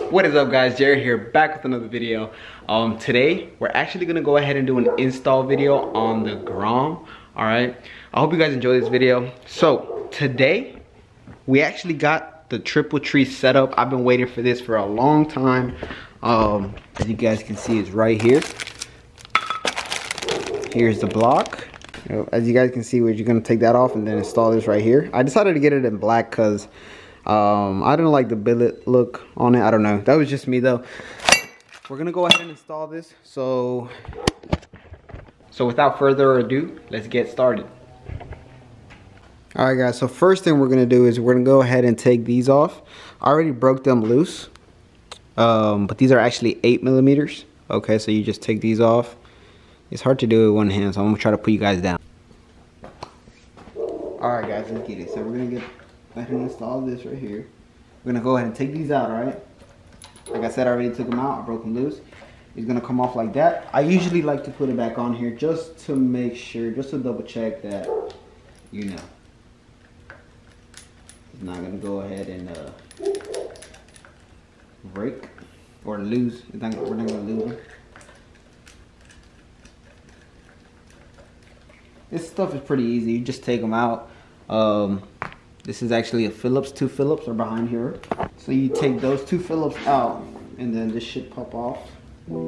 What is up, guys? Jared here, back with another video. Today we're actually gonna go ahead and do an install video on the Grom. All right, I hope you guys enjoy this video. So today we actually got the triple tree set up. I've been waiting for this for a long time. As you guys can see, it's right here. Here's the block. As you guys can see, you're gonna take that off and then install this right here. I decided to get it in black because I didn't like the billet look on it. I don't know, that was just me though. We're gonna go ahead and install this. So without further ado, let's get started. All right, guys, so first thing we're gonna do is we're gonna go ahead and take these off. I already broke them loose, but these are actually 8mm. Okay, so you just take these off. It's hard to do it with one hand, so I'm gonna try to put you guys down. All right, guys, let's get it. So we're gonna go ahead and install this right here. We're gonna go ahead and take these out, all right? Like I said, I already took them out. I broke them loose. It's gonna come off like that. I usually like to put it back on here just to make sure, just to double check that, you know, it's not gonna go ahead and break or lose. We're not gonna lose them. This stuff is pretty easy. You just take them out. This is actually a Phillips. 2 Phillips are behind here. So you take those 2 Phillips out, and then this should pop off. Like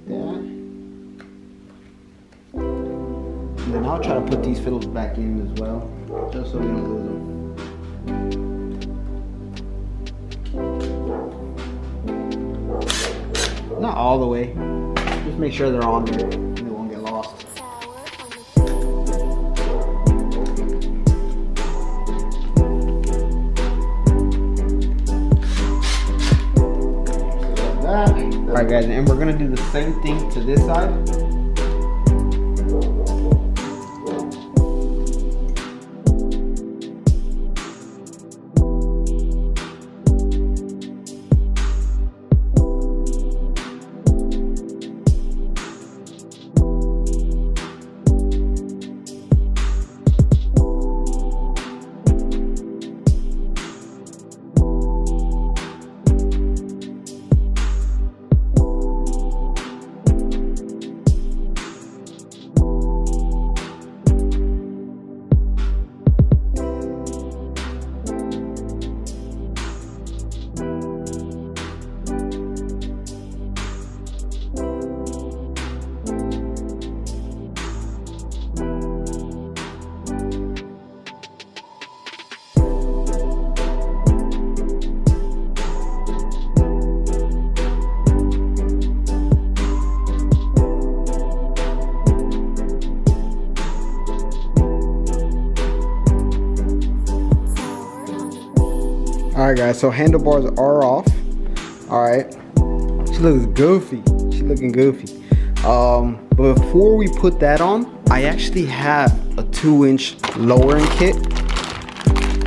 that. And then I'll try to put these Phillips back in as well, just so we don't lose them. Not all the way, just make sure they're on there and they won't get lost. Like that. Alright, guys, and we're gonna do the same thing to this side. Alright, guys, so handlebars are off. Alright, she looks goofy. She's looking goofy. But before we put that on, I actually have a 2-inch lowering kit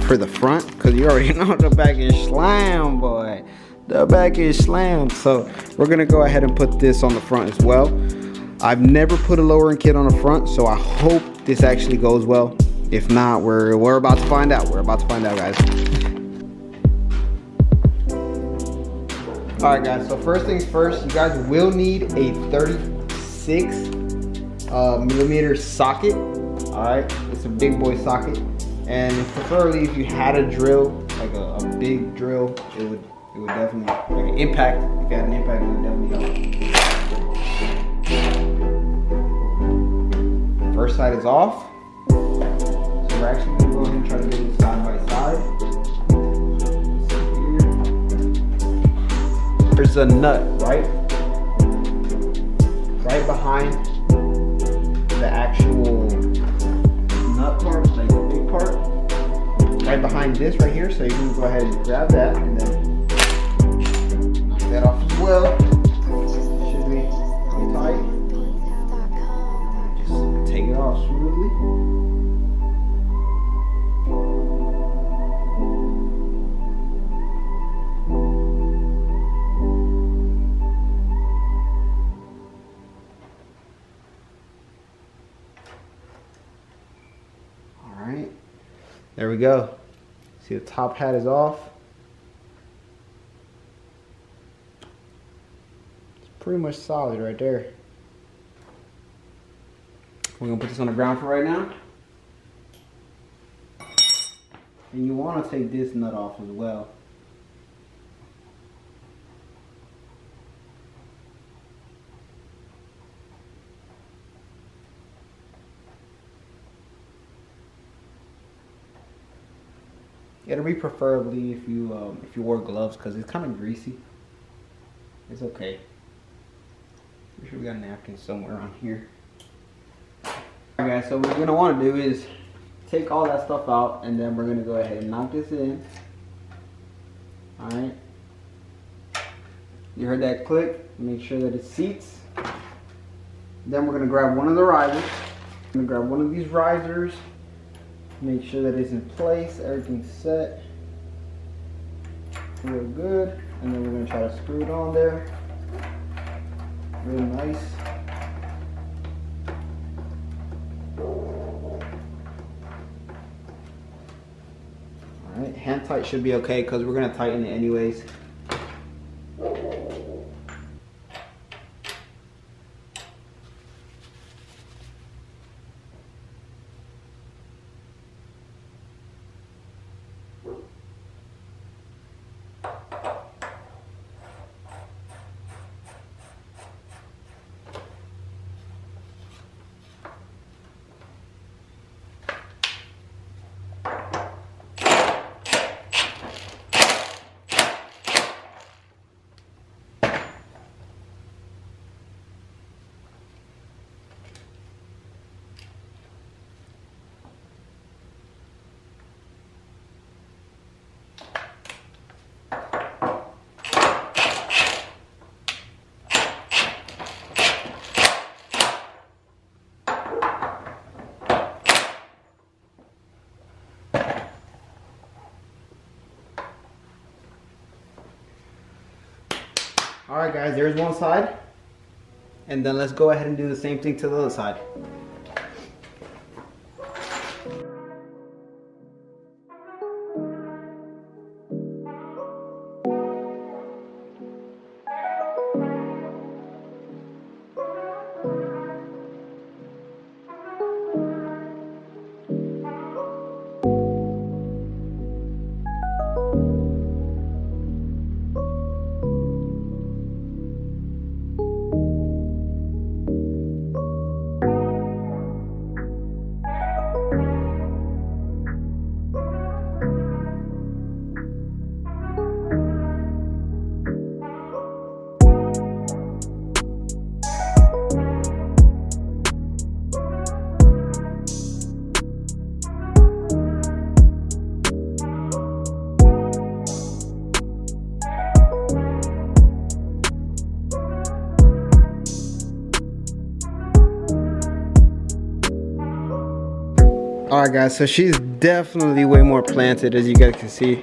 for the front, because you already know the back is slammed, boy. The back is slammed. So we're gonna go ahead and put this on the front as well. I've never put a lowering kit on the front, so I hope this actually goes well. If not, we're about to find out. We're about to find out, guys. Alright, guys, so first things first, you guys will need a 36mm socket. Alright, it's a big boy socket. And preferably if you had a drill, like a big drill, it would definitely, like an impact, if you had an impact, it would definitely help. First side is off. So we're actually going to go ahead and try to get it side by side. There's a nut right behind the actual nut part, like the big part, right behind this right here. So you can go ahead and grab that and then knock that off as well. Should be tight. Just take it off smoothly. There we go. See, the top hat is off. It's pretty much solid right there. We're gonna put this on the ground for right now. And you wanna take this nut off as well. It'll be preferably if you wore gloves, because it's kind of greasy. It's okay. I'm sure we got a napkin somewhere on here. Alright guys, so what we're gonna want to do is take all that stuff out, and then we're gonna go ahead and knock this in. Alright. You heard that click? Make sure that it seats. Then we're gonna grab one of the risers. I'm gonna grab one of these risers. Make sure that it's in place, everything's set. Real good. And then we're gonna try to screw it on there. Real nice. Alright, hand tight should be okay because we're gonna tighten it anyways. Alright guys, there's one side. And then let's go ahead and do the same thing to the other side. Alright guys, so she's definitely way more planted, as you guys can see.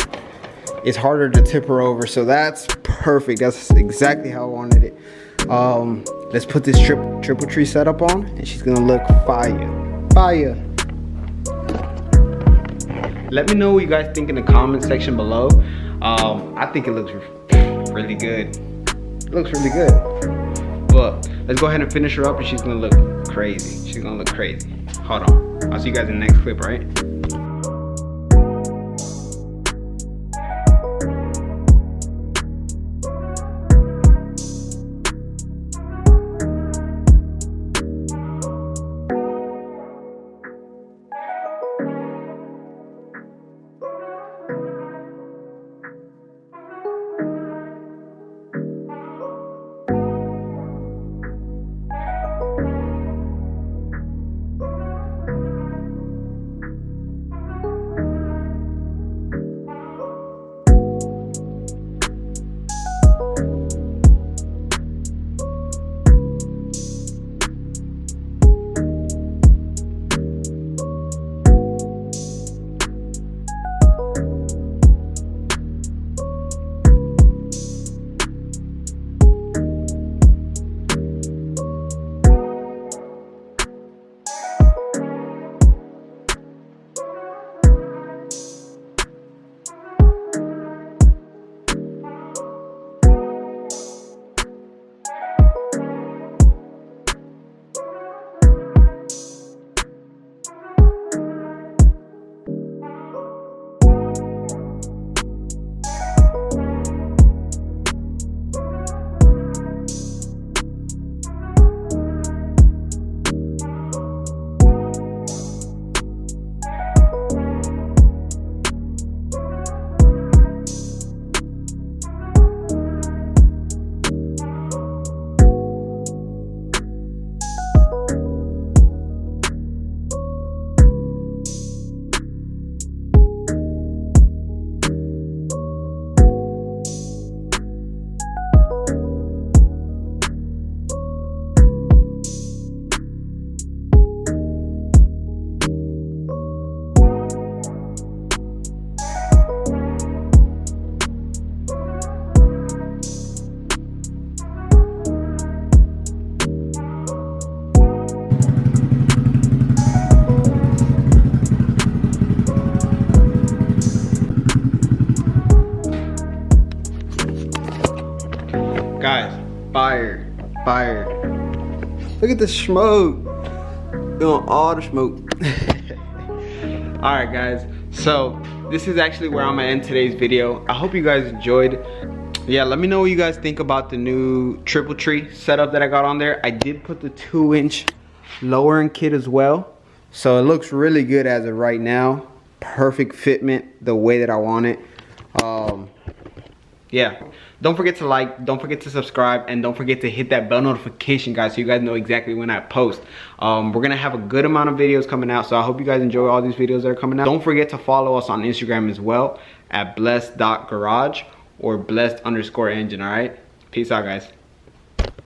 It's harder to tip her over, so that's perfect. That's exactly how I wanted it. Let's put this triple tree setup on, and she's gonna look fire. Fire. Let me know what you guys think in the comment section below. I think it looks really good. It looks really good. But let's go ahead and finish her up, and she's gonna look crazy. She's gonna look crazy. Hold on. I'll see you guys in the next clip, right? fire. Look at the smoke. Doing all the smoke. Alright guys, so this is actually where I'm gonna end today's video. I hope you guys enjoyed. Yeah, let me know what you guys think about the new triple tree setup that I got on there. I did put the 2-inch lowering kit as well, so it looks really good as of right now. Perfect fitment the way that I want it. Yeah, don't forget to like, don't forget to subscribe, and don't forget to hit that bell notification, guys, so you guys know exactly when I post. We're gonna have a good amount of videos coming out, so I hope you guys enjoy all these videos that are coming out. Don't forget to follow us on Instagram as well at blessed.garage or blessed_engine. All right, peace out, guys.